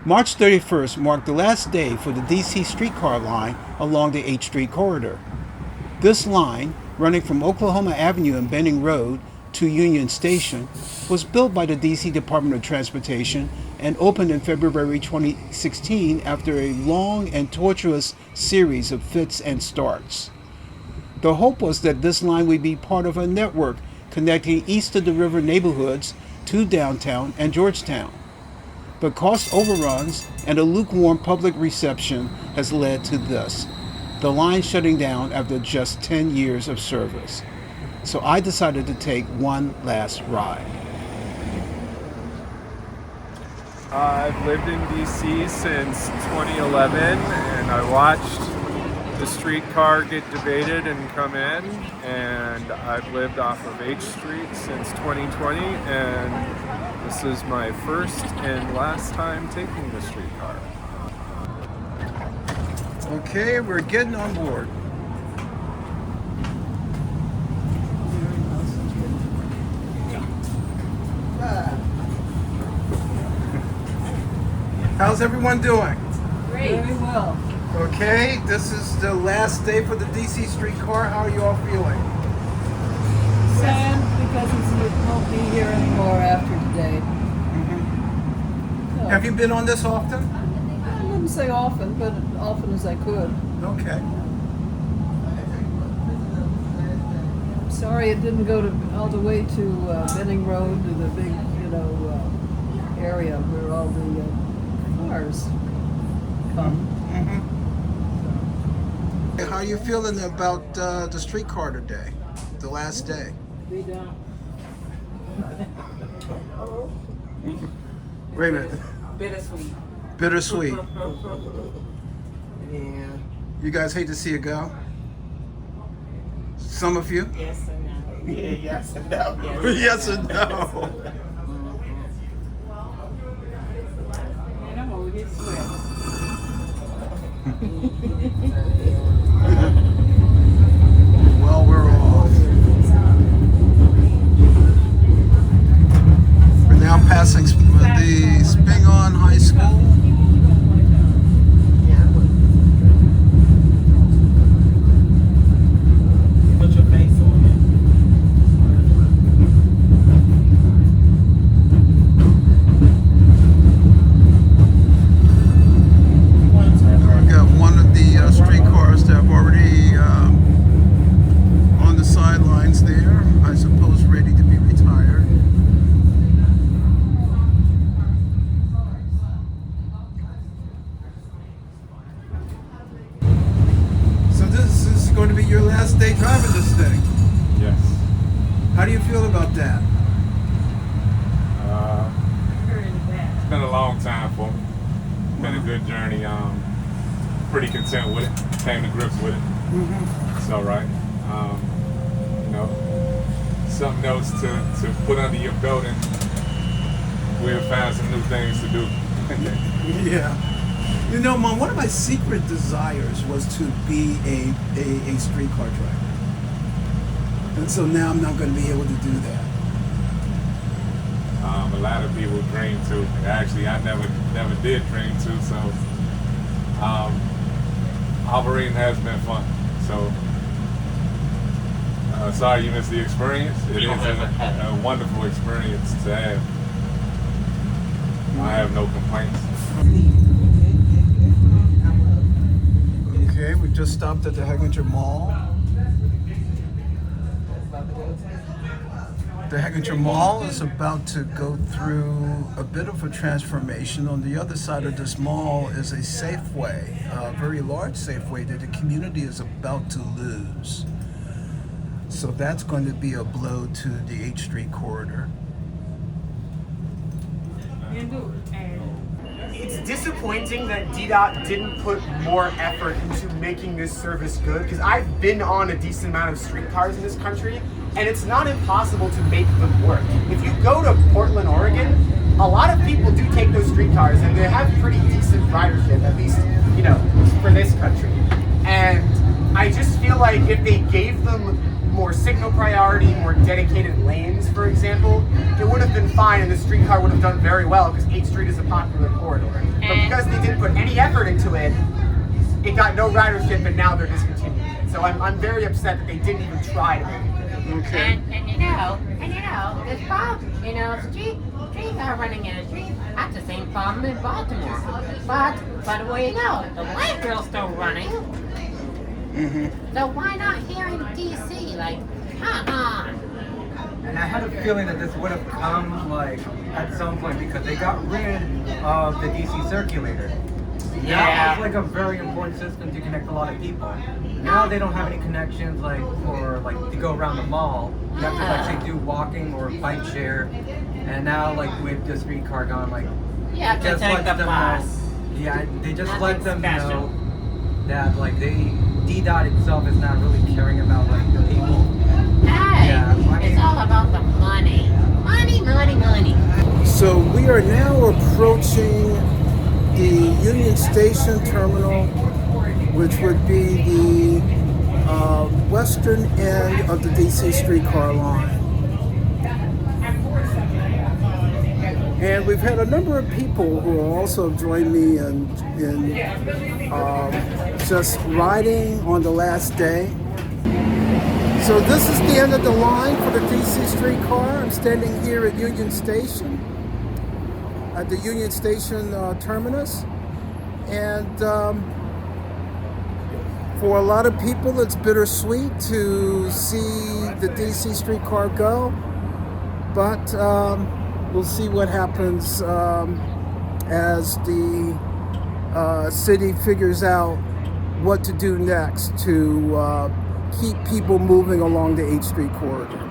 March 31st marked the last day for the DC Streetcar line along the 8th Street corridor. This line, running from Oklahoma Avenue and Benning Road to Union Station, was built by the DC Department of Transportation and opened in February 2016 after a long and tortuous series of fits and starts. The hope was that this line would be part of a network connecting east of the river neighborhoods to downtown and Georgetown. But cost overruns and a lukewarm public reception has led to this, the line shutting down after just 10 years of service. So I decided to take one last ride. I've lived in DC since 2011, and I watched the streetcar get debated and come in, and I've lived off of H Street since 2020, and this is my first and last time taking the streetcar. Okay, we're getting on board. How's everyone doing? Great. Very well. Okay, this is the last day for the DC Streetcar. How are you all feeling? Sad because it won't be here anymore after today. So, Have you been on this often? I wouldn't say often, but often as I could. Okay. I'm sorry it didn't go all the way to Benning Road to the big, area where all the cars come. How are you feeling about the streetcar today, the last day? Be down. Wait a minute. Bittersweet. Bittersweet. Yeah. You guys hate to see it go? Some of you? Yes and no. Yeah, yes and no. Yes and no. And I'm over here sweating. Well, we're off. We're now passing the Spingarn High School. Put your face on it. We got one of the streetcars that have already on the sidelines there, I suppose ready to be retired. So this is going to be your last day driving this thing. Yes. How do you feel about that? It's been a long time for me. It's been a good journey. Pretty content with it. Came to grips with it. It's all right. Something else to put under your belt, and we'll find some new things to do. Yeah. Mom, one of my secret desires was to be a streetcar driver. And so now I'm not going to be able to do that. A lot of people dream to. Actually, I never did dream to. So, operating has been fun. So, sorry you missed the experience. It is a wonderful experience to have. I have no complaints. Okay, we just stopped at the Heginger Mall. The Heginger Mall is about to go through a bit of a transformation. On the other side of this mall is a Safeway, a very large Safeway that the community is about to lose. So that's going to be a blow to the 8th Street corridor. It's disappointing that DDOT didn't put more effort into making this service good, because I've been on a decent amount of streetcars in this country, and it's not impossible to make them work. If you go to Portland, Oregon, a lot of people do take those streetcars, and they have pretty decent ridership, at least, for this country. And I just feel like if they gave them more signal priority, more dedicated lanes, for example, it would have been fine and the streetcar would have done very well because 8th Street is a popular corridor. But because they didn't put any effort into it, it got no ridership and now they're discontinuing it. So I'm very upset that they didn't even try to make it good. Okay. And you know, this problem, streetcar running in the street, that's the same problem in Baltimore. But the white girl's still running. So why not here in DC? Like, come on. And I had a feeling that this would have come like at some point because they got rid of the DC circulator. That was like a very important system to connect a lot of people. Now they don't have any connections like for like to go around the mall. You have to like say do walking or bike share. And now like with the streetcar gone, like Yeah, just take let the them bus. know. Yeah, they just Nothing let them special. know that like DDOT itself is not really caring about like the people. Hey, Yeah, I mean- it's all about the money. Money. So we are now approaching the Union Station terminal, which would be the western end of the DC streetcar line. And we've had a number of people who also joined me in just riding on the last day. So this is the end of the line for the DC streetcar. I'm standing here at Union Station, at the Union Station terminus. And for a lot of people, it's bittersweet to see the DC streetcar go. But we'll see what happens as the city figures out what to do next to keep people moving along the 8th Street corridor.